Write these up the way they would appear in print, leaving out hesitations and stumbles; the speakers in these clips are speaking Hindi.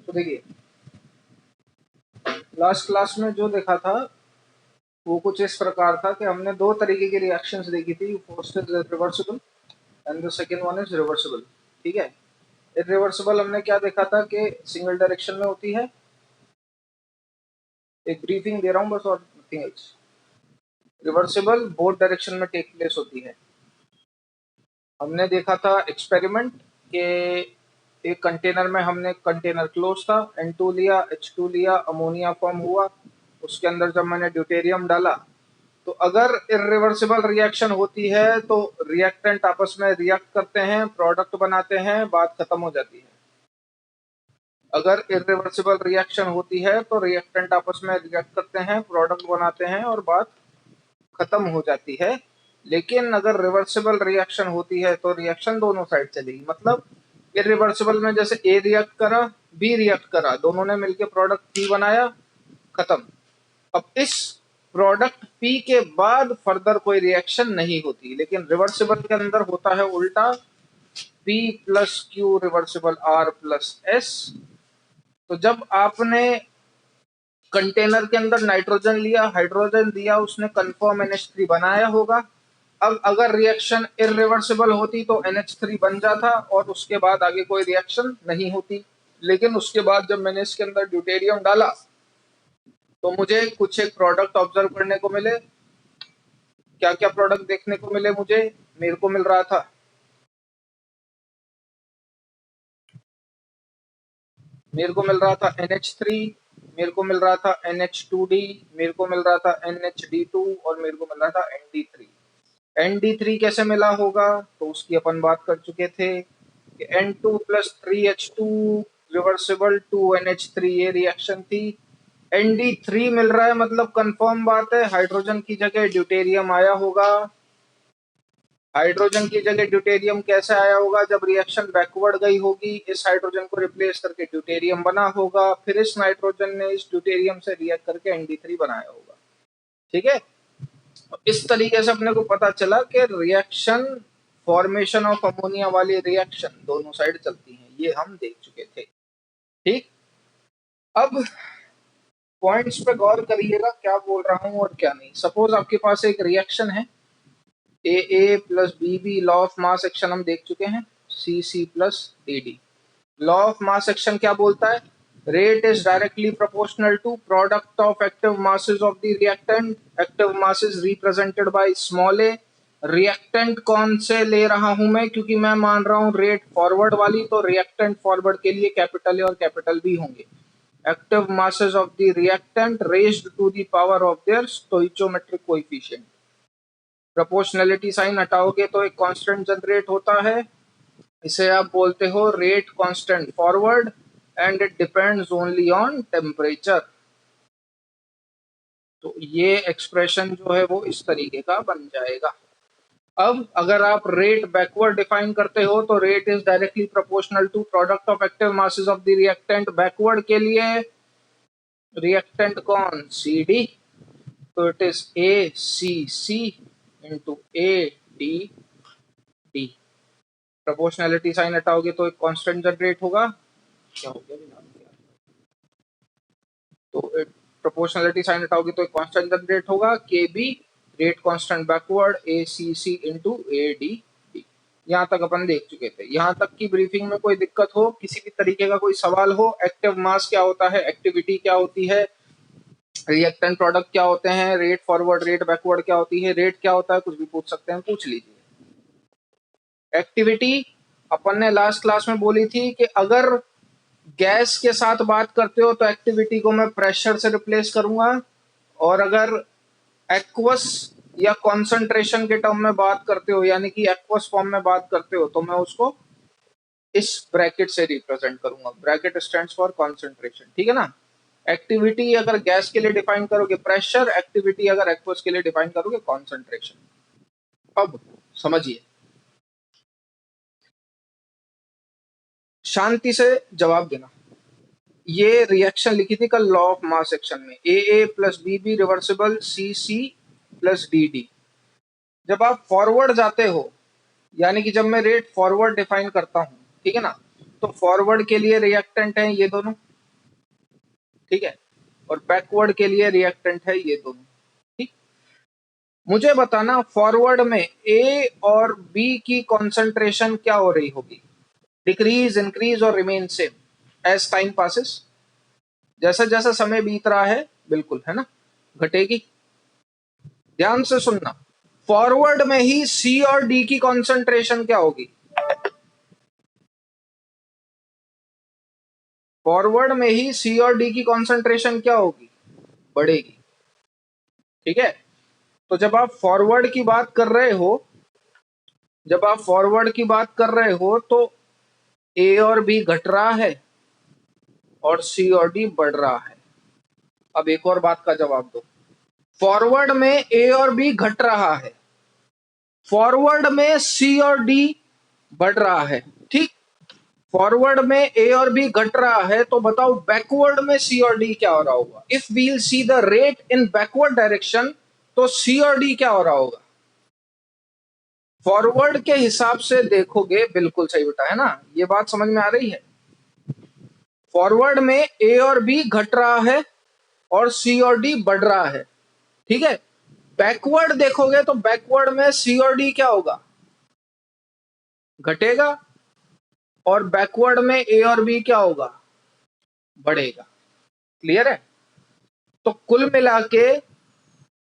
तो देखिए लास्ट क्लास में जो देखा था वो कुछ इस प्रकार था कि हमने दो तरीके की रिएक्शंस देखी थी। First is reversible and the second one is reversible. ठीक है, इरिवर्सिबल हमने क्या देखा था कि सिंगल डायरेक्शन में होती है। एक ब्रीफिंग दे रहा हूँ बस और nothing else. Reversible both direction में टेक प्लेस होती है। हमने देखा था एक्सपेरिमेंट के एक कंटेनर में, हमने कंटेनर क्लोज था, N2 लिया, H2 लिया, अमोनिया फॉर्म हुआ। उसके अंदर जब मैंने ड्यूटेरियम डाला तो अगर इरिवर्सिबल रिएक्शन होती है तो रिएक्टेंट आपस में रिएक्ट करते हैं, प्रोडक्ट बनाते हैं, बात खत्म हो जाती है। अगर इरिवर्सिबल रिएक्शन होती है तो रिएक्टेंट आपस में रिएक्ट करते हैं, प्रोडक्ट बनाते हैं और बात खत्म हो जाती है। लेकिन अगर रिवर्सिबल रिएक्शन होती है तो रिएक्शन दोनों साइड चलेगी। मतलब इरिवर्सिबल में जैसे ए रिएक्ट करा, बी रिएक्ट करा, दोनों ने मिलकर प्रोडक्ट पी बनाया, खत्म। अब इस प्रोडक्ट पी के बाद फर्दर कोई रिएक्शन नहीं होती। लेकिन रिवर्सिबल के अंदर होता है उल्टा, P plus Q reversible R plus S. तो जब आपने कंटेनर के अंदर नाइट्रोजन लिया, हाइड्रोजन दिया, उसने कन्फर्म NH3 बनाया होगा। अब अगर रिएक्शन इरिवर्सिबल होती तो NH3 बन जाता और उसके बाद आगे कोई रिएक्शन नहीं होती। लेकिन उसके बाद जब मैंने इसके अंदर ड्यूटेरियम डाला तो मुझे कुछ एक प्रोडक्ट ऑब्जर्व करने को मिले। क्या क्या प्रोडक्ट देखने को मिले मुझे? मेरे को मिल रहा था NH3, मेरे को मिल रहा था NH2D, मेरे को मिल रहा था NHD2 और मेरे को मिल रहा था ND3। ND3 कैसे मिला होगा तो उसकी अपन बात कर चुके थे कि N2 plus 3H2 reversible 2NH3 ये रिएक्शन थी। ND3 मिल रहा है मतलब कंफर्म बात है, हाइड्रोजन की जगह ड्यूटेरियम आया होगा। हाइड्रोजन की जगह ड्यूटेरियम कैसे आया होगा? जब रिएक्शन बैकवर्ड गई होगी, इस हाइड्रोजन को रिप्लेस करके ड्यूटेरियम बना होगा, फिर इस नाइट्रोजन ने इस ड्यूटेरियम से रिएक्ट करके ND3 बनाया होगा। ठीक है, इस तरीके से अपने को पता चला कि रिएक्शन फॉर्मेशन ऑफ अमोनिया वाली रिएक्शन दोनों साइड चलती हैं। ये हम देख चुके थे। ठीक, अब पॉइंट्स पे गौर करिएगा क्या बोल रहा हूं और क्या नहीं। सपोज आपके पास एक रिएक्शन है AA plus BB, law of mass action हम देख चुके हैं, CC plus DD। Law of mass action क्या बोलता है? Rate is directly proportional to product of active masses of the reactant. Active masses represented by small A. Reactant कौन से ले रहा हूं मैं? क्योंकि मैं मान रहा हूं रेट फॉरवर्ड वाली, तो रिएक्टेंट फॉरवर्ड के लिए कैपिटल ए और कैपिटल बी होंगे। Active masses of the reactant raised to the power of their stoichiometric coefficient. Proportionality sign हटाओगे तो एक कांस्टेंट जनरेट होता है, इसे आप बोलते हो rate constant forward, and it depends only on temperature. तो ये एक्सप्रेशन जो है वो इस तरीके का बन जाएगा। अब अगर आप रेट बैकवर्ड डिफाइन करते हो तो rate is directly proportional to product of active masses of the reactant. Backward के लिए रिएक्टेंट कौन? CD, तो it is ACC into ADD। Proportionality sign हटाओगे तो एक कांस्टेंट जनरेट होगा। क्या हो गया? तो प्रोपोर्शनलिटी साइन हटाओगे तो एक कांस्टेंट जनरेट होगा, KB rate constant backward, ACC into ADD। यहाँ तक अपन देख चुके थे। यहाँ तक की ब्रीफिंग में कोई दिक्कत हो, किसी भी तरीके का कोई सवाल हो, एक्टिव मास क्या होता है, एक्टिविटी क्या होती है, रिएक्टेंट प्रोडक्ट क्या होते हैं, रेट फॉरवर्ड रेट बैकवर्ड क्या होती है, रेट क्या होता है, कुछ भी पूछ सकते हैं, पूछ लीजिए। एक्टिविटी अपन ने लास्ट क्लास में बोली थी कि अगर गैस के साथ बात करते हो तो एक्टिविटी को मैं प्रेशर से रिप्लेस करूंगा, और अगर एक्वस या कॉन्सेंट्रेशन के टर्म में बात करते हो, यानी कि एक्वस फॉर्म में बात करते हो, तो मैं उसको इस ब्रैकेट से रिप्रेजेंट करूंगा। Bracket stands for concentration. ठीक है ना? एक्टिविटी अगर गैस के लिए डिफाइन करोगे प्रेशर, एक्टिविटी अगर एक्वस के लिए डिफाइन करोगे कॉन्सेंट्रेशन। अब समझिए, शांति से जवाब देना। ये रिएक्शन लिखी थी कल लॉ ऑफ मास एक्शन में, AA plus BB reversible CC plus DD। जब आप फॉरवर्ड जाते हो, यानी कि जब मैं रेट फॉरवर्ड डिफाइन करता हूं, ठीक है ना, तो फॉरवर्ड के लिए रिएक्टेंट हैं ये दोनों, ठीक है, और बैकवर्ड के लिए रिएक्टेंट है ये दोनों। ठीक, मुझे बताना फॉरवर्ड में ए और बी की कॉन्सेंट्रेशन क्या हो रही होगी, डिक्रीज, इंक्रीज और remain same as time passes, जैसा जैसा समय बीत रहा है, बिल्कुल, है ना, घटेगी। ध्यान से सुनना, फॉरवर्ड में ही सी और डी की कॉन्सेंट्रेशन क्या होगी, फॉरवर्ड में ही सी और डी की कॉन्सेंट्रेशन क्या होगी, बढ़ेगी। ठीक है, तो जब आप फॉरवर्ड की बात कर रहे हो, जब आप फॉरवर्ड की बात कर रहे हो तो ए और बी घट रहा है और सी और डी बढ़ रहा है। अब एक और बात का जवाब दो, फॉरवर्ड में ए और बी घट रहा है, फॉरवर्ड में सी और डी बढ़ रहा है। ठीक, फॉरवर्ड में ए और बी घट रहा है, तो बताओ बैकवर्ड में सी और डी क्या हो रहा होगा। If we'll see the rate in backward direction, तो सी और डी क्या हो रहा होगा, फॉरवर्ड के हिसाब से देखोगे, बिल्कुल सही बेटा, है ना, ये बात समझ में आ रही है। फॉरवर्ड में ए और बी घट रहा है और सी और डी बढ़ रहा है। ठीक है, बैकवर्ड देखोगे तो बैकवर्ड में सी और डी क्या होगा, घटेगा, और बैकवर्ड में ए और बी क्या होगा, बढ़ेगा। क्लियर है, तो कुल मिला के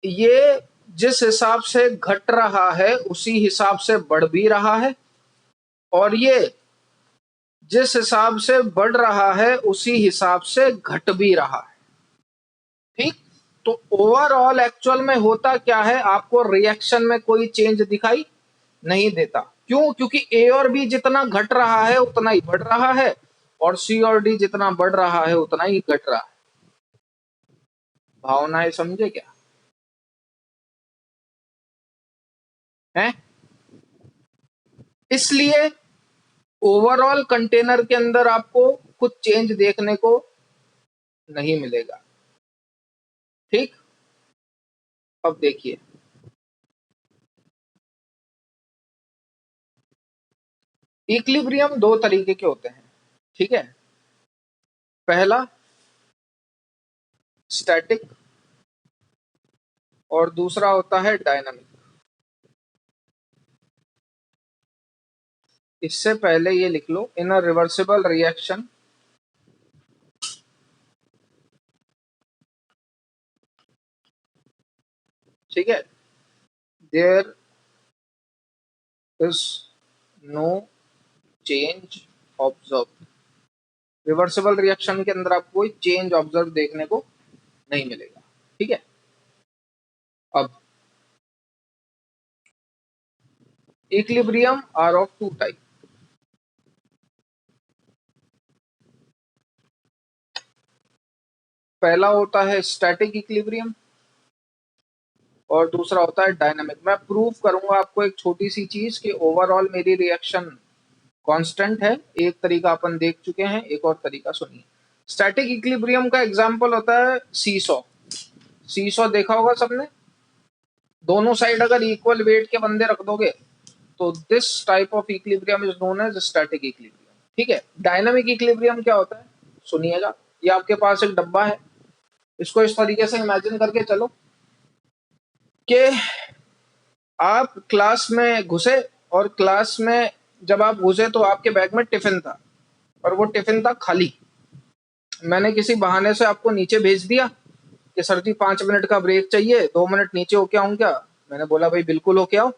ये जिस हिसाब से घट रहा है उसी हिसाब से बढ़ भी रहा है, और ये जिस हिसाब से बढ़ रहा है उसी हिसाब से घट भी रहा है। ठीक, तो ओवरऑल एक्चुअल में होता क्या है, आपको रिएक्शन में कोई चेंज दिखाई नहीं देता। क्यों, क्योंकि ए और बी जितना घट रहा है उतना ही बढ़ रहा है, और सी और डी जितना बढ़ रहा है उतना ही घट रहा है। भावनाएं समझे क्या है। इसलिए ओवरऑल कंटेनर के अंदर आपको कुछ चेंज देखने को नहीं मिलेगा। ठीक, अब देखिए, इक्विलिब्रियम दो तरीके के होते हैं। ठीक है, पहला स्टैटिक और दूसरा होता है डायनामिक। इससे पहले ये लिख लो, इन अ रिवर्सिबल रिएक्शन ठीक है, there is no change observe. Reversible reaction के अंदर आपको कोई चेंज ऑब्जर्व देखने को नहीं मिलेगा। ठीक है, अब equilibrium are of two type. पहला होता है स्टैटिक इक्विलिब्रियम और दूसरा होता है डायनामिक। मैं प्रूव करूंगा आपको एक छोटी सी चीज कि ओवरऑल मेरी रिएक्शन कांस्टेंट है। एक तरीका अपन देख चुके हैं, एक और तरीका सुनिए। स्टैटिक इक्विलिब्रियम का एग्जांपल होता है सीसॉ। सीसॉ देखा होगा सबने, दोनों साइड अगर इक्वल वेट के बंदे रख दोगे तो this type of equilibrium is known as static equilibrium. ठीक है, डायनामिक इक्विलिब्रियम क्या होता है, सुनिएगा। ये आपके पास एक डब्बा है, इसको इस तरीके से इमेजिन करके चलो कि आप क्लास में घुसे, और क्लास में जब आप घुसे तो आपके बैग में टिफिन था, और वो टिफिन था खाली। मैंने किसी बहाने से आपको नीचे भेज दिया कि सर जी 5 मिनट का ब्रेक चाहिए, 2 मिनट नीचे होके आऊं क्या। मैंने बोला भाई बिल्कुल होके आओ।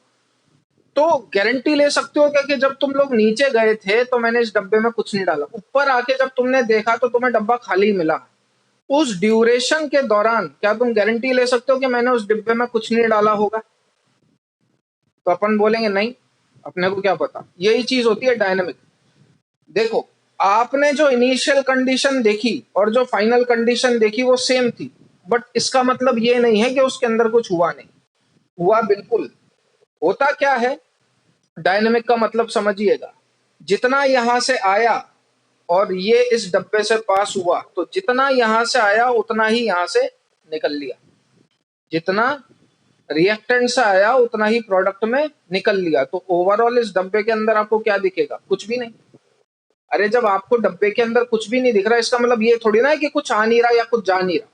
तो गारंटी ले सकते हो क्या कि जब तुम लोग नीचे गए थे तो मैंने इस डब्बे में कुछ नहीं डाला, ऊपर आके जब तुमने देखा तो तुम्हें डब्बा खाली मिला। उस ड्यूरेशन के दौरान क्या तुम गारंटी ले सकते हो कि मैंने उस डिब्बे में कुछ नहीं डाला होगा। तो अपन बोलेंगे नहीं, अपने को क्या पता। यही चीज होती है डायनेमिक। देखो, आपने जो इनिशियल कंडीशन देखी और जो फाइनल कंडीशन देखी वो सेम थी, बट इसका मतलब ये नहीं है कि उसके अंदर कुछ हुआ नहीं। हुआ बिल्कुल। होता क्या है, डायनेमिक का मतलब समझिएगा, जितना यहां से आया और ये इस डब्बे से पास हुआ, तो जितना यहां से आया उतना ही यहां से निकल लिया। जितना रिएक्टेंट से आया उतना ही प्रोडक्ट में निकल लिया। तो ओवरऑल इस डब्बे के अंदर आपको क्या दिखेगा, कुछ भी नहीं। अरे जब आपको डब्बे के अंदर कुछ भी नहीं दिख रहा, इसका मतलब ये थोड़ी ना है कि कुछ आ नहीं रहा या कुछ जा नहीं रहा।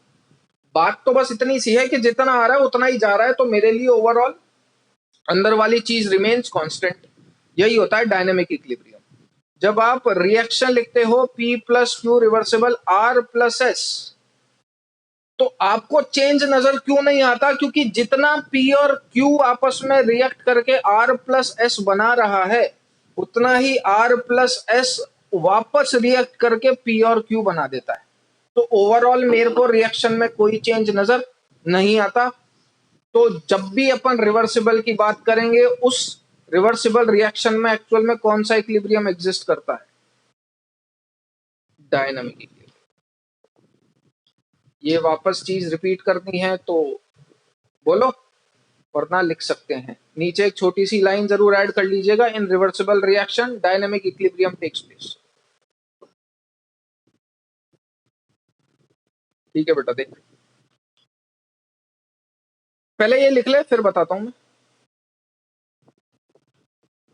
बात तो बस इतनी सी है कि जितना आ रहा है उतना ही जा रहा है, तो मेरे लिए ओवरऑल अंदर वाली चीज रिमेन्स कांस्टेंट। यही होता है डायनेमिक इक्विलिब्रियम। जब आप रिएक्शन लिखते हो P plus Q reversible R plus S, तो आपको चेंज नजर क्यों नहीं आता? क्योंकि जितना P और Q आपस में रिएक्ट करके R प्लस एस बना रहा है, उतना ही R प्लस एस वापस रिएक्ट करके P और Q बना देता है। तो ओवरऑल मेरे को रिएक्शन में कोई चेंज नजर नहीं आता। तो जब भी अपन रिवर्सिबल की बात करेंगे, उस रिवर्सिबल रिएक्शन में एक्चुअल में कौन सा इक्विलिब्रियम एग्जिस्ट करता है? Dynamic equilibrium. ये वापस चीज रिपीट करनी है तो बोलो, वरना लिख सकते हैं। नीचे एक छोटी सी लाइन जरूर ऐड कर लीजिएगा, in reversible reaction dynamic equilibrium takes place. ठीक है बेटा, देख पहले ये लिख ले, फिर बताता हूं मैं।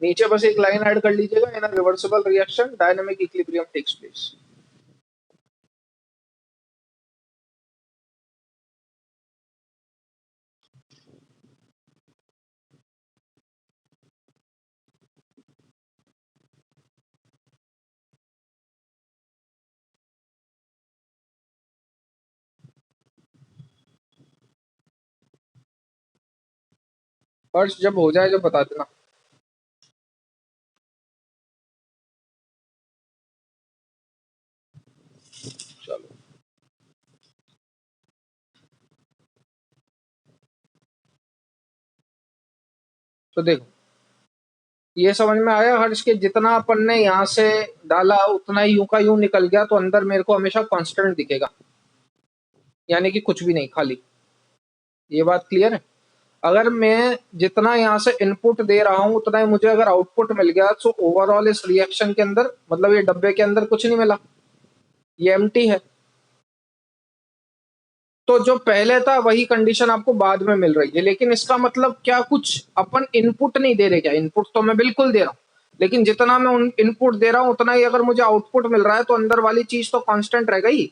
नीचे बस एक लाइन ऐड कर लीजिएगा, in reversible reaction dynamic equilibrium takes place. First जब हो जाए जब बता देना। चलो, तो देखो ये समझ में आया हर्ष के जितना अपन ने यहाँ से डाला उतना ही यूं का यूं निकल गया, तो अंदर मेरे को हमेशा कांस्टेंट दिखेगा, यानी कि कुछ भी नहीं, खाली। ये बात क्लियर है? अगर मैं जितना यहाँ से इनपुट दे रहा हूं उतना ही मुझे अगर आउटपुट मिल गया, तो ओवरऑल इस रिएक्शन के अंदर, मतलब ये डब्बे के अंदर कुछ नहीं मिला, ये एम्प्टी है। तो जो पहले था वही कंडीशन आपको बाद में मिल रही है, लेकिन इसका मतलब क्या कुछ अपन इनपुट नहीं दे रहे? क्या इनपुट तो मैं बिल्कुल दे रहा हूँ, लेकिन जितना मैं इनपुट दे रहा हूँ उतना ही अगर मुझे आउटपुट मिल रहा है, तो अंदर वाली चीज तो कांस्टेंट रह गई,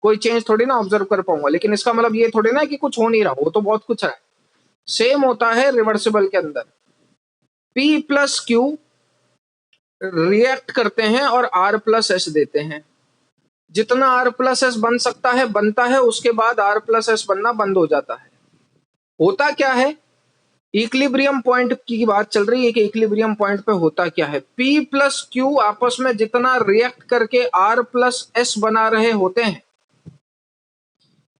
कोई चेंज थोड़ी ना ऑब्जर्व कर पाऊंगा। लेकिन इसका मतलब ये थोड़ी ना कि कुछ हो नहीं रहा, वो तो बहुत कुछ है। सेम होता है रिवर्सिबल के अंदर। P प्लस क्यू रिएक्ट करते हैं और R प्लस एस देते हैं। जितना R प्लस एस बन सकता है बनता है, उसके बाद R प्लस एस बनना बंद हो जाता है। होता क्या है, इक्विलिब्रियम पॉइंट की बात चल रही है कि इक्विलिब्रियम पॉइंट पे होता क्या है। P प्लस क्यू आपस में जितना रिएक्ट करके R प्लस एस बना रहे होते हैं,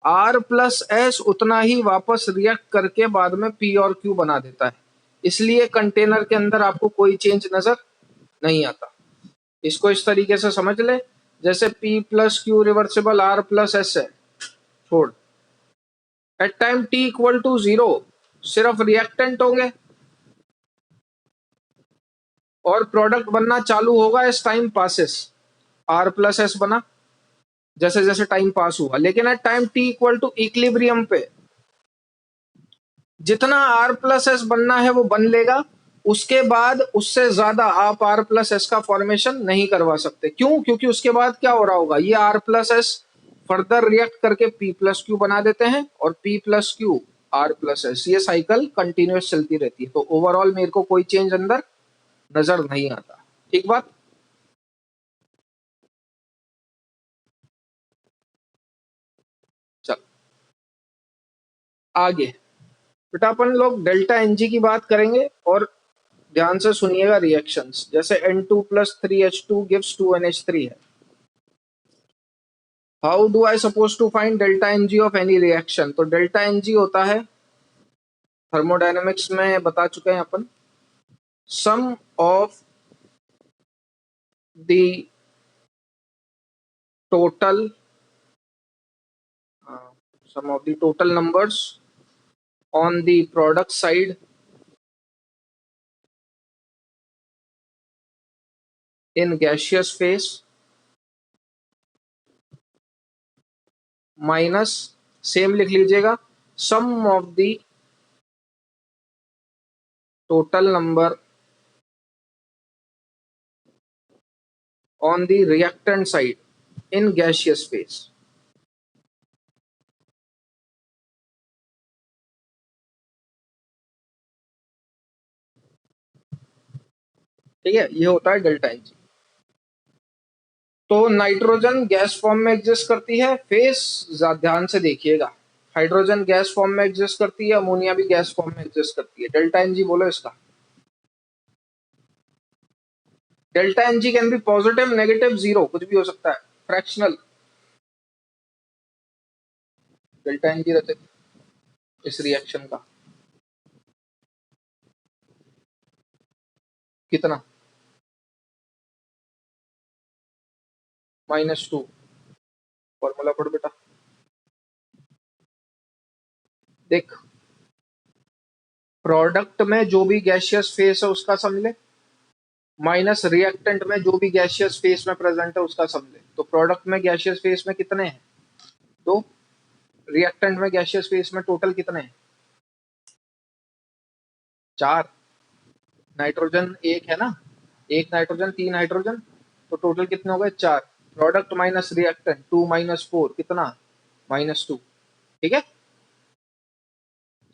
R प्लस एस उतना ही वापस रिएक्ट करके बाद में P और Q बना देता है। इसलिए कंटेनर के अंदर आपको कोई चेंज नजर नहीं आता। इसको इस तरीके से समझ ले, जैसे P plus Q reversible R plus S है, छोड़। At time T equal to 0 सिर्फ रिएक्टेंट होंगे और प्रोडक्ट बनना चालू होगा as time passes. R plus S बना जैसे जैसे टाइम पास हुआ, लेकिन at time T equal to equilibrium पे जितना R प्लस एस बनना है वो बन लेगा। उसके बाद उससे ज्यादा आप R प्लस एस का फॉर्मेशन नहीं करवा सकते। क्यों? क्योंकि उसके बाद क्या हो रहा होगा, ये R plus S further react करके P प्लस क्यू बना देते हैं और P plus Q R plus S, ये साइकिल कंटिन्यूस चलती रहती है। तो ओवरऑल मेरे को कोई चेंज अंदर नजर नहीं आता। ठीक बात? चल आगे बेटा, अपन लोग डेल्टा एनजी की बात करेंगे और ध्यान से सुनिएगा रिएक्शंस। जैसे N2 plus 3H2 gives 2NH3 है। How do I suppose to find delta NG of any reaction? तो डेल्टा एनजी होता है, थर्मोडायनेमिक्स में बता चुके हैं अपन, sum of the total sum of the total numbers on the product side in gaseous phase minus, same लिख लीजिएगा, sum of the total number on the reactant side in gaseous phase. ठीक है, ये होता है डेल्टा एनजी। तो नाइट्रोजन गैस फॉर्म में एग्जिस्ट करती है, फेस ध्यान से देखिएगा, हाइड्रोजन गैस फॉर्म में एग्जिस्ट करती है, अमोनिया भी गैस फॉर्म में एग्जिस्ट करती है। डेल्टा एनजी बोलो इसका। Delta NG can be positive, negative, zero, कुछ भी हो सकता है, फ्रैक्शनल। डेल्टा एनजी रहते इस रिएक्शन का कितना, -2। फॉर्मूला पढ़ बेटा। देख, प्रोडक्ट में जो भी गैसियस फेस है उसका सम ले, माइनस रिएक्टेंट में जो भी गैसियस फेस में प्रेजेंट है उसका सम ले। तो प्रोडक्ट में गैसियस फेस में कितने हैं, 2। रिएक्टेंट में गैसियस फेस में टोटल कितने हैं, 4। नाइट्रोजन 1 है ना, 1 नाइट्रोजन 3 हाइड्रोजन, तो टोटल कितने हो गए, 4। प्रोडक्ट माइनस रिएक्टेंट 2 - 4 कितना, -2। ठीक है,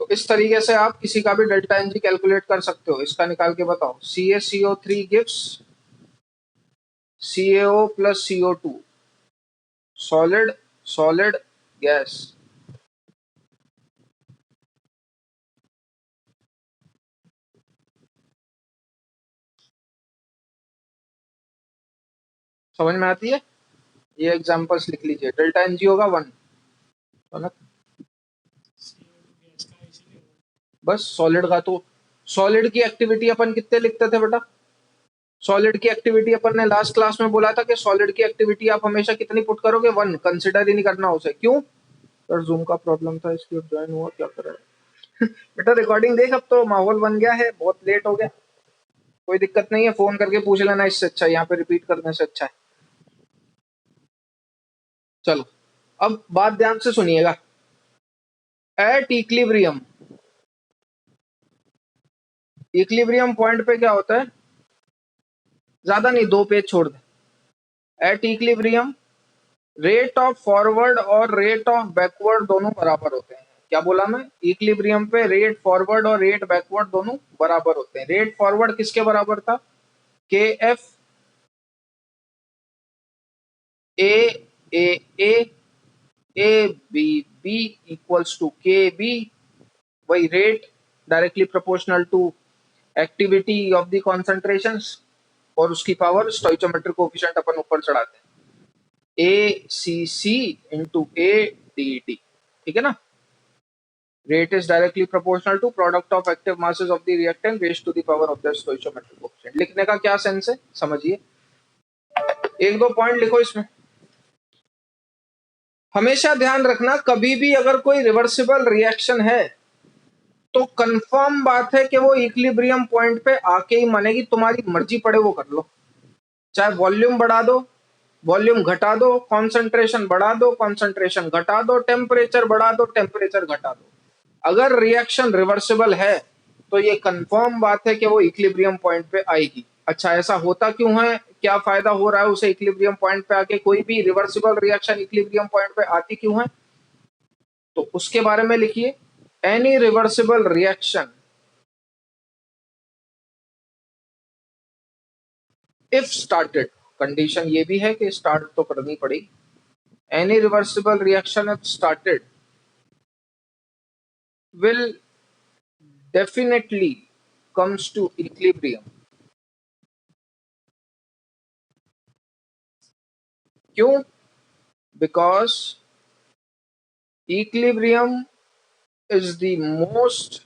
तो इस तरीके से आप किसी का भी डेल्टा एनजी कैलकुलेट कर सकते हो। इसका निकाल के बताओ। CaCO3 gives CaO + CO2, solid solid gas. समझ में आती है? ये एग्जांपल्स लिख लीजिए। डेल्टा एनजी होगा 1, बस सॉलिड का। तो सॉलिड की एक्टिविटी अपन कितने लिखते थे बेटा, सॉलिड की एक्टिविटी अपन ने लास्ट क्लास में बोला था कि सॉलिड की एक्टिविटी आप हमेशा कितनी पुट करोगे, 1, कंसिडर ही नहीं करना उसे। क्यों सर, जूम का प्रॉब्लम था, इसलिए ज्वाइन हुआ, क्या कर रहा है बेटा। रिकॉर्डिंग देख, अब तो माहौल बन गया है, बहुत लेट हो गया। कोई दिक्कत नहीं है, फोन करके पूछ लेना, इससे अच्छा यहाँ पे रिपीट करने से अच्छा है। चलो, अब बात ध्यान से सुनिएगा। एट इक्विलिब्रियम, इक्विलिब्रियम पॉइंट पे क्या होता है, ज्यादा नहीं, 2 पेज छोड़ दे। At equilibrium rate of forward और रेट ऑफ बैकवर्ड दोनों बराबर होते हैं। क्या बोला मैं, इक्विलिब्रियम पे रेट फॉरवर्ड और रेट बैकवर्ड दोनों बराबर होते हैं। रेट फॉरवर्ड किसके बराबर था, K F A A A A B B equals to K B, वही rate directly proportional to activity of the concentrations, और उसकी पावर स्टोइचोमेट्रिक कोएफिशिएंट अपन ऊपर चढ़ाते हैं, A C C into A D D. ठीक है ना, rate is directly proportional to product of active masses of the reactant raised to the power of the stoichiometric coefficient। लिखने का क्या सेंस है, समझिए, 1-2 पॉइंट लिखो इसमें। हमेशा ध्यान रखना, कभी भी अगर कोई रिवर्सिबल रिएक्शन है तो कंफर्म बात है कि वो इक्विलिब्रियम पॉइंट पे आके ही मानेगी, तुम्हारी मर्जी पड़े वो कर लो। चाहे वॉल्यूम बढ़ा दो, वॉल्यूम घटा दो, कॉन्सेंट्रेशन बढ़ा दो, कॉन्सेंट्रेशन घटा दो, टेम्परेचर बढ़ा दो, टेम्परेचर घटा दो, अगर रिएक्शन रिवर्सिबल है तो ये कंफर्म बात है कि वो इक्विलिब्रियम पॉइंट पे आएगी। अच्छा, ऐसा होता क्यों है, क्या फायदा हो रहा है उसे इक्विलिब्रियम पॉइंट पे आके, कोई भी रिवर्सिबल रिएक्शन इक्विलिब्रियम पॉइंट पे आती क्यों है, तो उसके बारे में लिखिए। Any reversible reaction if started, condition ये भी है कि स्टार्ट तो करनी पड़ेगी। Any reversible reaction if started will definitely comes to equilibrium। क्यों, because equilibrium is the most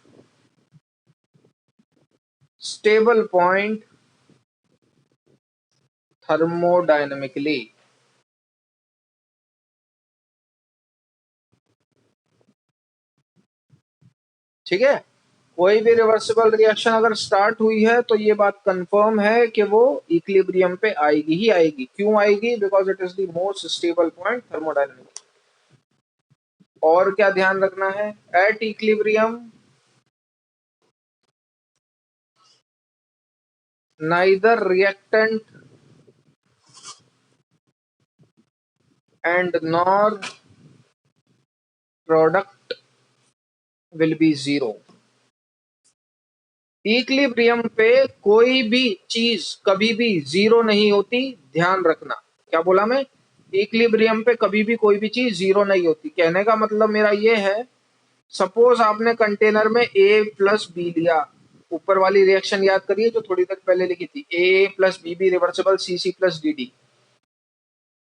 stable point thermodynamically। ठीक है, कोई भी रिवर्सिबल रिएक्शन अगर स्टार्ट हुई है तो ये बात कंफर्म है कि वो इक्विलिब्रियम पे आएगी ही आएगी। क्यों आएगी, because it is the most stable point thermodynamic. और क्या ध्यान रखना है, at equilibrium neither reactant and nor product will be zero। Equilibrium पे कोई भी चीज कभी भी जीरो नहीं होती, ध्यान रखना। क्या बोला मैं? इक्विलिब्रियम पे कभी भी कोई भी चीज जीरो नहीं होती। कहने का मतलब मेरा ये है, सपोज आपने कंटेनर में ए प्लस बी लिया, ऊपर वाली रिएक्शन याद करिए जो थोड़ी देर पहले लिखी थी, ए प्लस बी बी रिवर्सिबल सी सी प्लस डी डी।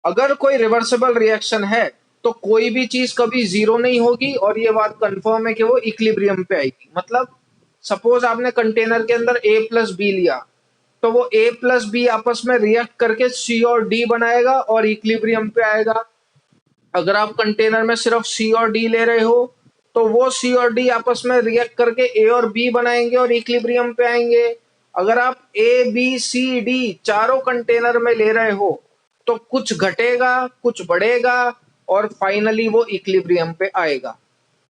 अगर कोई रिवर्सिबल रिएक्शन है तो कोई भी चीज कभी जीरो नहीं होगी, और ये बात कंफर्म है कि वो इक्विलिब्रियम पे आएगी। मतलब सपोज आपने कंटेनर के अंदर ए प्लस बी लिया, तो वो ए प्लस बी आपस में रिएक्ट करके सी और डी बनाएगा और इक्विलिब्रियम पे आएगा। अगर आप कंटेनर में सिर्फ सी और डी ले रहे हो तो वो सी और डी आपस में रिएक्ट करके ए और बी बनाएंगे और इक्विलिब्रियम पे आएंगे। अगर आप ए बी सी डी चारों कंटेनर में ले रहे हो तो कुछ घटेगा, कुछ बढ़ेगा, और फाइनली वो इक्विलिब्रियम पे आएगा।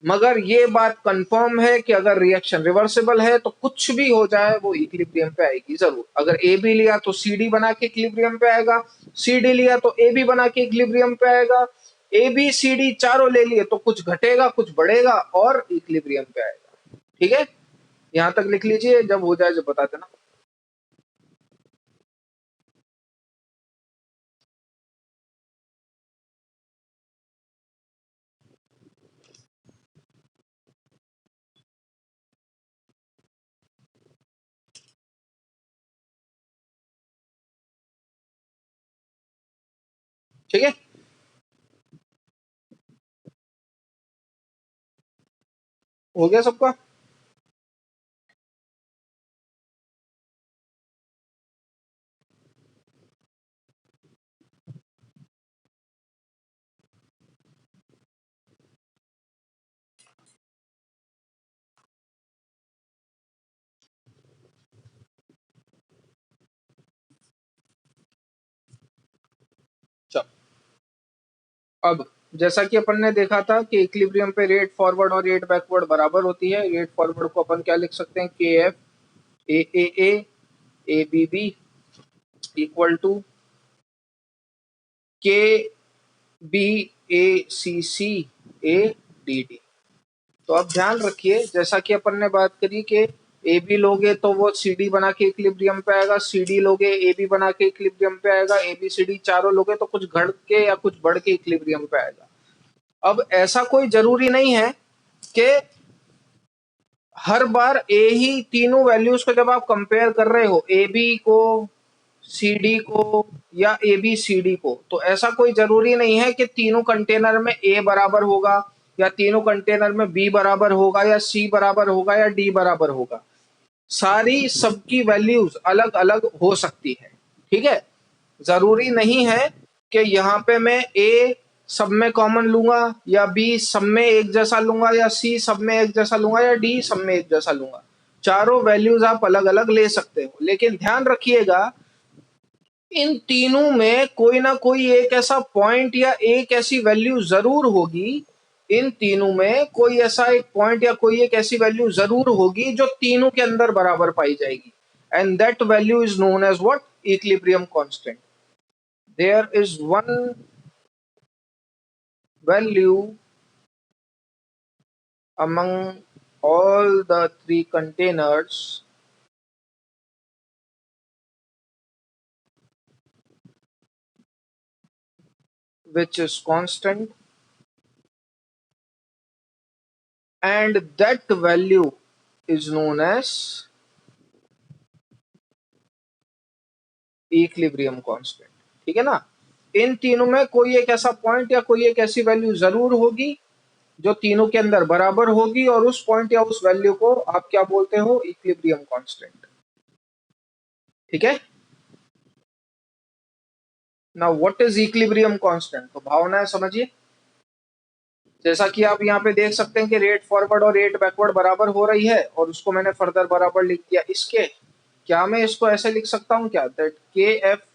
मगर ये बात कंफर्म है कि अगर रिएक्शन रिवर्सिबल है तो कुछ भी हो जाए वो इक्विलिब्रियम पे आएगी जरूर। अगर ए बी लिया तो सी डी बना के इक्विलिब्रियम पे आएगा, सी डी लिया तो ए बी बना के इक्विलिब्रियम पे आएगा, ए बी सी डी चारों ले लिए तो कुछ घटेगा, कुछ बढ़ेगा और इक्विलिब्रियम पे आएगा। ठीक है, यहां तक लिख लीजिए, जब हो जाए जब बता देना। ठीक है, हो गया सबका? चलो, अब जैसा कि अपन ने देखा था कि इक्विलिब्रियम पे रेट फॉरवर्ड और रेट बैकवर्ड बराबर होती है। रेट फॉरवर्ड को अपन क्या लिख सकते हैं? K F A B B equal to K B A C C A D D. तो अब ध्यान रखिए, जैसा कि अपन ने बात करी कि ए बी लोगे तो वो सी डी बना के इक्विलिब्रियम पे आएगा, सी डी लोगे ए बी बना के इक्विलिब्रियम पे आएगा, ए बी सी डी चारों लोगे तो कुछ घट के या कुछ बढ़ के इक्विलिब्रियम पे आएगा। अब ऐसा कोई जरूरी नहीं है कि हर बार ए ही तीनों वैल्यूज को जब आप कंपेयर कर रहे हो, ए बी को, सी डी को या ए बी सी डी को, तो ऐसा कोई जरूरी नहीं है कि तीनों कंटेनर में ए बराबर होगा या तीनों कंटेनर में बी बराबर होगा या सी बराबर होगा या डी बराबर होगा। सारी सबकी वैल्यूज अलग अलग हो सकती है। ठीक है, जरूरी नहीं है कि यहाँ पे मैं ए सब में कॉमन लूंगा या बी सब में एक जैसा लूंगा या सी सब में एक जैसा लूंगा या डी सब में एक जैसा लूंगा। चारों वैल्यूज आप अलग अलग ले सकते हो, लेकिन ध्यान रखिएगा इन तीनों में कोई ना कोई एक ऐसा पॉइंट या एक ऐसी वैल्यू जरूर होगी, इन तीनों में कोई ऐसा एक पॉइंट या कोई एक ऐसी वैल्यू जरूर होगी जो तीनों के अंदर बराबर पाई जाएगी, and that value is known as what? Equilibrium constant. There is one value among all the three containers which is constant, and that value is known as equilibrium constant. ठीक है ना? इन तीनों में कोई एक ऐसा पॉइंट या कोई एक ऐसी वैल्यू जरूर होगी जो तीनों के अंदर बराबर होगी, और उस पॉइंट या उस वैल्यू को आप क्या बोलते हो? Equilibrium constant. ठीक है ना? What is equilibrium constant? तो भावना समझिए, जैसा कि आप यहाँ पे देख सकते हैं कि रेट फॉरवर्ड और रेट बैकवर्ड बराबर हो रही है, और उसको मैंने फर्दर बराबर लिख दिया इसके। क्या मैं इसको ऐसे लिख सकता हूँ क्या? That K F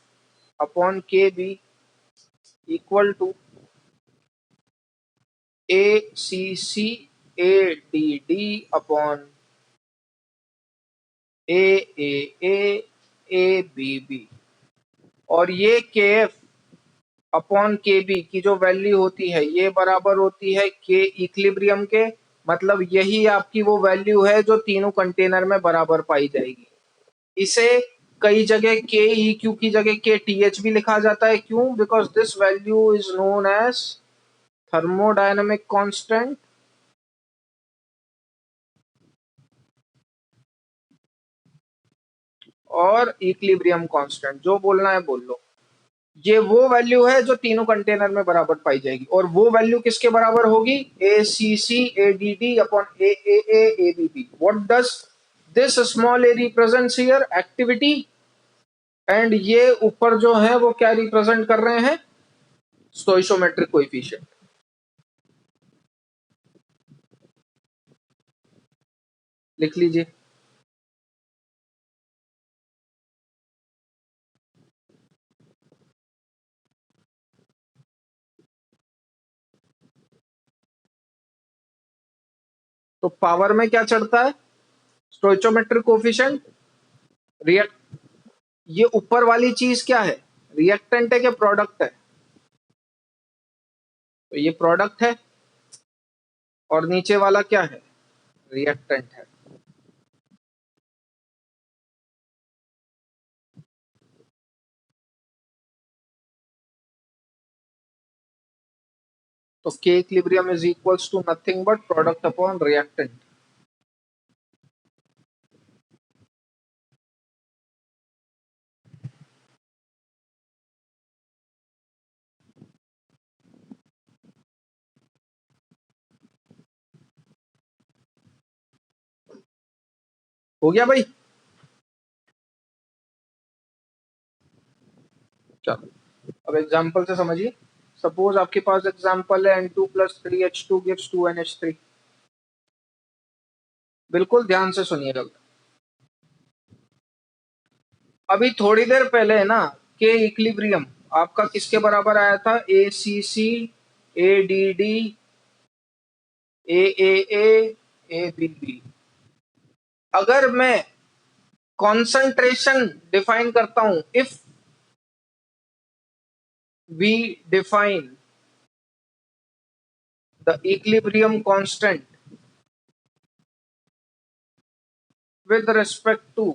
upon K B equal to A C C A D D upon A A B B. और ये के एफ अपॉन के बी की जो वैल्यू होती है ये बराबर होती है के इक्विलिब्रियम के, मतलब यही आपकी वो वैल्यू है जो तीनों कंटेनर में बराबर पाई जाएगी। इसे कई जगह के ई क्यू की जगह के टी एच भी लिखा जाता है। क्यों? Because this value is known as thermodynamic constant और इक्विलिब्रियम कांस्टेंट। जो बोलना है बोल लो। ये वो वैल्यू है जो तीनों कंटेनर में बराबर पाई जाएगी, और वो वैल्यू किसके बराबर होगी? A C C A D D upon A B B. What does this small A represents here? Activity. And ये ऊपर जो है वो क्या रिप्रेजेंट कर रहे हैं? Stoichiometric coefficient. लिख लीजिए। तो पावर में क्या चढ़ता है? Stoichiometric coefficient. रिएक्ट ये ऊपर वाली चीज क्या है? रिएक्टेंट है कि प्रोडक्ट है? तो ये प्रोडक्ट है, और नीचे वाला क्या है? रिएक्टेंट है। तो K equilibrium is equals to nothing but product upon reactant. हो गया भाई? चलो अब एग्जांपल से समझिए। सपोज आपके पास एग्जांपल है N2 plus 3H2 gives 2NH3। बिल्कुल ध्यान से सुनिएगा। अभी थोड़ी देर पहले ना के इक्विलिब्रियम आपका किसके बराबर आया था? A C C A D D A B B. अगर मैं कॉन्सेंट्रेशन डिफाइन करता हूं, if we define the equilibrium constant with respect to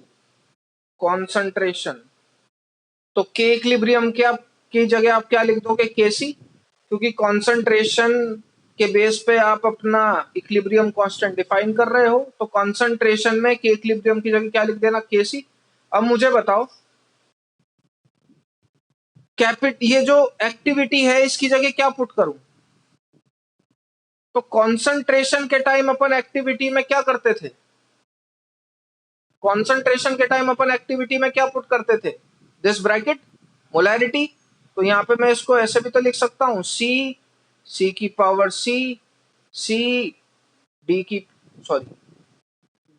concentration, तो के इक्विलिब्रियम के आप की जगह आप क्या लिख दोगे? केसी। क्योंकि कॉन्सेंट्रेशन के बेस पे आप अपना इक्विलिब्रियम कांस्टेंट डिफाइन कर रहे हो, तो कॉन्सेंट्रेशन में के इक्विलिब्रियम की जगह क्या लिख देना? केसी। अब मुझे बताओ, कैपिट ये जो एक्टिविटी है इसकी जगह क्या पुट करूं? तो कॉन्सेंट्रेशन के टाइम अपन एक्टिविटी में क्या करते थे? कॉन्सेंट्रेशन के टाइम अपन एक्टिविटी में क्या पुट करते थे? This bracket molarity. तो यहां पे मैं इसको ऐसे भी तो लिख सकता हूं, सी सी की पावर सी सी डी की सॉरी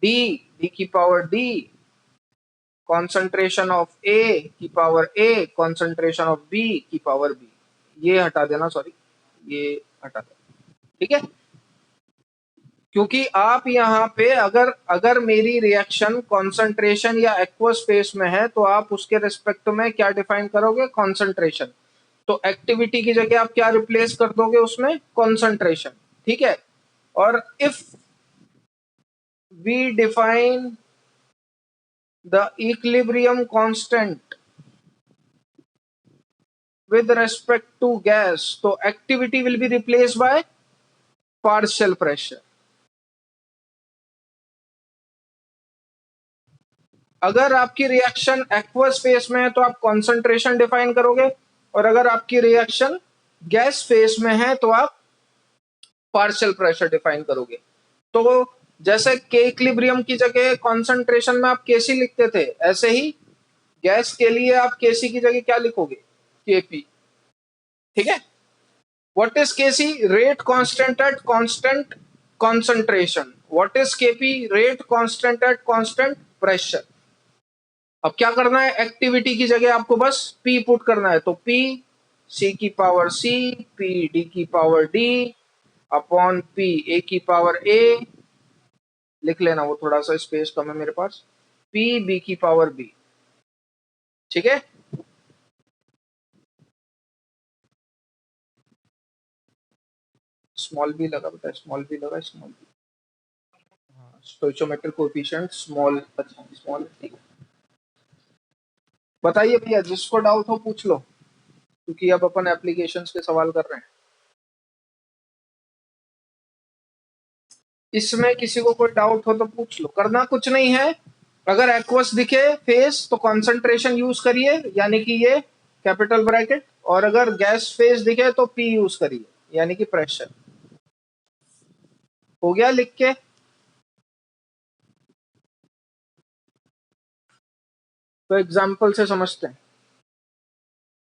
डी डी की power D concentration of A की power A concentration of B की पावर बी। ये हटा देना, सॉरी ये हटा देना। ठीक है? क्योंकि आप यहाँ पे अगर अगर मेरी रिएक्शन कॉन्सेंट्रेशन या एक्वस फेस में है तो आप उसके रिस्पेक्ट में क्या डिफाइन करोगे? कॉन्सेंट्रेशन। तो एक्टिविटी की जगह आप क्या रिप्लेस कर दोगे उसमें? कॉन्सेंट्रेशन। ठीक है? और if we define the equilibrium constant with respect to gas, तो activity will be replace by partial pressure. अगर आपकी रिएक्शन एक्वस फेस में है तो आप कॉन्सेंट्रेशन डिफाइन करोगे, और अगर आपकी रिएक्शन गैस फेस में है तो आप पार्शियल प्रेशर डिफाइन करोगे। तो जैसे के इक्विलिब्रियम की जगह कॉन्सेंट्रेशन में आप केसी लिखते थे, ऐसे ही गैस के लिए आप केसी की जगह क्या लिखोगे? केपी। ठीक है? What is KC? Rate constant at constant concentration. What is KP? Rate constant at constant pressure. अब क्या करना है? एक्टिविटी की जगह आपको बस पी पुट करना है, तो पी सी की पावर सी पी डी की power D upon P A की पावर ए। लिख लेना, वो थोड़ा सा स्पेस कम है मेरे पास। पी बी की पावर बी। ठीक है? स्मॉल भी लगा बेटा, स्मॉल भी लगा, स्मॉल भी। हाँ, स्टोइचोमेट्रिक कोएफिशिएंट स्मॉल, अच्छा स्मॉल, ठीक है। बताइए भैया, जिसको डाउट हो पूछ लो, क्योंकि अब अपन एप्लीकेशंस के सवाल कर रहे हैं। इसमें किसी को कोई डाउट हो तो पूछ लो, करना कुछ नहीं है। अगर एक्वस दिखे फेस तो कंसंट्रेशन यूज करिए, यानी कि ये कैपिटल ब्रैकेट, और अगर गैस फेस दिखे तो पी यूज करिए, यानी कि प्रेशर। हो गया लिख के? तो एग्जाम्पल से समझते हैं।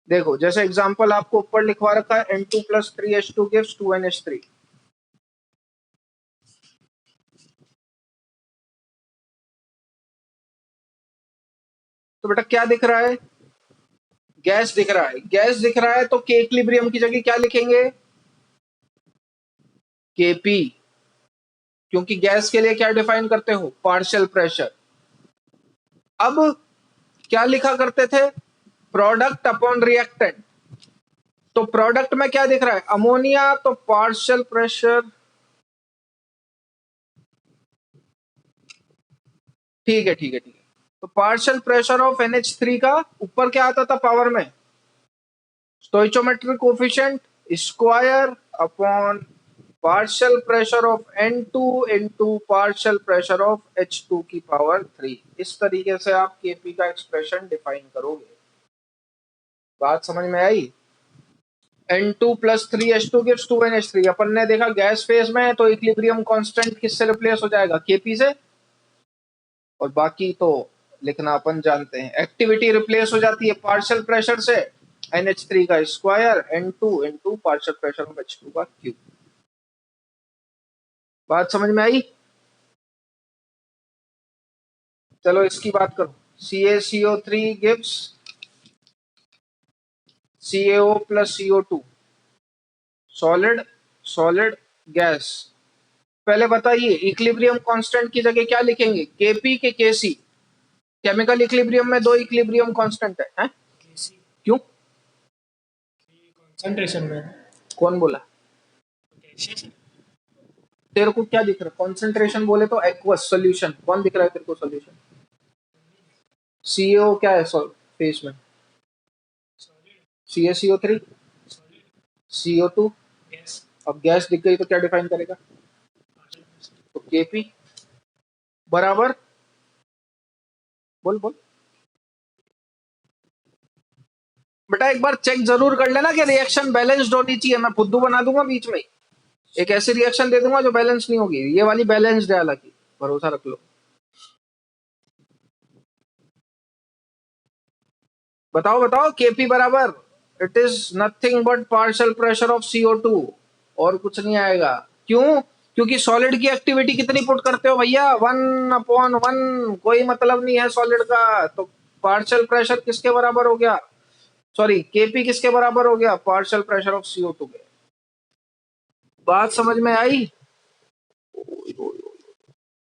देखो, जैसे एग्जाम्पल आपको ऊपर लिखवा रखा है, N2+3H2 gives 2NH3। तो बेटा क्या दिख रहा है? गैस दिख रहा है। गैस दिख रहा है तो के इक्विलिब्रियम की जगह क्या लिखेंगे? केपी। क्योंकि गैस के लिए क्या डिफाइन करते हो? Partial pressure. अब क्या लिखा करते थे? Product upon reactant. तो प्रोडक्ट में क्या दिख रहा है? अमोनिया, तो पार्शियल प्रेशर, ठीक है ठीक है ठीक है। तो पार्शियल प्रेशर ऑफ NH3 का ऊपर क्या आता था पावर में? Stoichiometric coefficient square upon partial pressure of N2 into partial pressure of H2 की पावर 3। इस तरीके से आप केपी का एक्सप्रेशन डिफाइन करोगे। बात समझ में आई? N2+3H2 gives 2NH3। अपन ने देखा गैस फेज में तो इक्विलिब्रियम कांस्टेंट किससे रिप्लेस हो जाएगा? केपी से। और बाकी तो लिखना अपन जानते हैं। एक्टिविटी रिप्लेस हो जाती है पार्शियल प्रेशर से, NH3 का square N2 into partial pressure of H2 का क्यूब। बात समझ में आई? चलो इसकी बात करो। CaCO3 gives CaO plus CO2, solid solid gas. पहले बताइए इक्विलिब्रियम कांस्टेंट की जगह क्या लिखेंगे? केपी के केसी? केमिकल इक्विलिब्रियम में दो इक्विलिब्रियम कांस्टेंट है? क्यों? कंसंट्रेशन में। कौन बोला? तेरे को क्या दिख रहा है? कंसंट्रेशन बोले तो एक्वस सॉल्यूशन। कौन दिख रहा है तेरे को सॉल्यूशन? सीएओ क्या है फेस में? CaCO3, CO2। अब गैस दिख गई तो क्या डिफाइन करेगा? तो केपी बराबर, बोल बोल बेटा, एक बार चेक जरूर कर लेना कि रिएक्शन बैलेंस्ड होनी चाहिए। मैं फुद्दू बना दूंगा बीच में, एक ऐसी रिएक्शन दे दूंगा जो बैलेंस नहीं होगी। ये वाली बैलेंस्ड है, हालांकि भरोसा रख लो। बताओ बताओ, केपी बराबर it is nothing but partial pressure of CO2, और कुछ नहीं आएगा। क्यों? क्योंकि सॉलिड की एक्टिविटी कितनी पुट करते हो भैया? 1/1। कोई मतलब नहीं है सॉलिड का। तो पार्शियल प्रेशर किसके बराबर हो गया? सॉरी, केपी किसके बराबर हो गया? पार्शियल प्रेशर ऑफ CO2 के। बात समझ में आई?